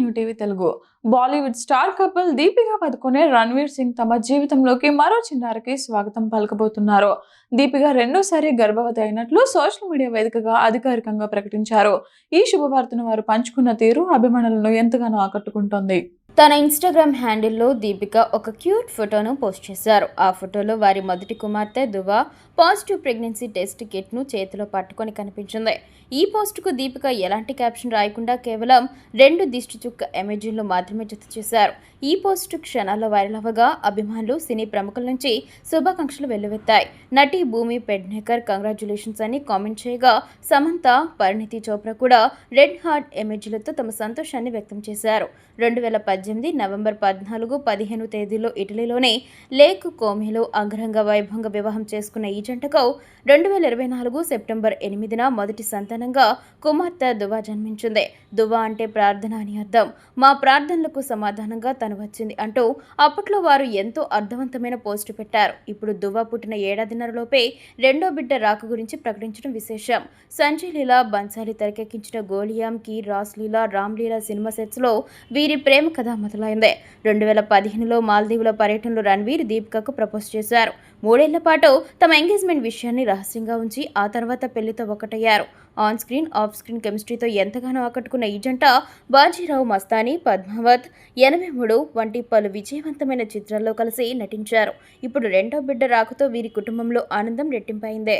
New TV Telugu. Bollywood star couple Deepika Padukone, Ranveer Singh తమ జీవితంలోకి మరో చిన్నారికి స్వాగతం పలకబోతున్నారు. దీపిక రెండోసారి గర్భవతి అయినట్లు సోషల్ మీడియా వేదికగా అధికారికంగా ప్రకటించారు. ఈ శుభవార్తను వారు పంచుకున్న తీరు అభిమానులను ఎంతగానో ఆకట్టుకుంటోంది. తన ఇన్స్టాగ్రామ్ హ్యాండిల్లో దీపిక ఒక క్యూట్ ఫోటోను పోస్ట్ చేశారు. ఆ ఫోటోలో వారి మొదటి కుమార్తె దువా పాజిటివ్ ప్రెగ్నెన్సీ టెస్ట్ కిట్ను చేతిలో పట్టుకొని కనిపించింది. ఈ పోస్టుకు దీపిక ఎలాంటి క్యాప్షన్ రాయకుండా కేవలం 2 దిష్టి చుక్క ఎమోజీలను మాత్రమే జత చేశారు. ఈ పోస్టు క్షణాల్లో వైరల్ అవ్వగా అభిమానులు, సినీ ప్రముఖుల నుంచి శుభాకాంక్షలు వెల్లువెత్తాయి. నటి భూమి పెడ్నేకర్ కంగ్రాచ్యులేషన్స్ అని కామెంట్ చేయగా, సమంత, పరిణీతి చోప్రా కూడా రెడ్ హార్ట్ ఎమోజీలతో తమ సంతోషాన్ని వ్యక్తం చేశారు. 2018 నవంబర్ 14, 15 తేదీల్లో ఇటలీలోని లేక్ కోమేలో అంగరంగ వైభవంగా వివాహం చేసుకున్న ఈ జంటకు 2024 సెప్టెంబర్ 8న మొదటి సంతానంగా కుమార్తె దువా జన్మించింది. దువా అంటే ప్రార్థన అని అర్థం. మా ప్రార్థనలకు సమాధానంగా తను వచ్చింది అంటూ అప్పట్లో వారు ఎంతో అర్థవంతమైన పోస్టు పెట్టారు. ఇప్పుడు దువా పుట్టిన ఏడాదిన్నరలోపే రెండో బిడ్డ రాక గురించి ప్రకటించడం విశేషం. సంజయ్ లీలా బన్సాలి తెరకెక్కించిన గోలియాం కి రాస్ లీలా, రామ్ లీలా సినిమా సెట్స్లో వీరి ప్రేమ కథ మొదలైంది. 2015లో మాల్దీవుల పర్యటనలో రణ్వీర్ దీపికకు ప్రపోజ్ చేశారు. 3 ఏళ్ల పాటు తమ ఎంగేజ్మెంట్ విషయాన్ని రహస్యంగా ఉంచి ఆ తర్వాత పెళ్లితో ఒకటయ్యారు. ఆన్ స్క్రీన్, ఆఫ్ స్క్రీన్ కెమిస్ట్రీతో ఎంతగానో ఆకట్టుకున్న ఈ జంట బాజీరావు మస్తానీ, పద్మావత్, 83 వంటి పలు విజయవంతమైన చిత్రాల్లో కలిసి నటించారు. ఇప్పుడు రెండో బిడ్డ రాకతో వీరి కుటుంబంలో ఆనందం రెట్టింపైంది.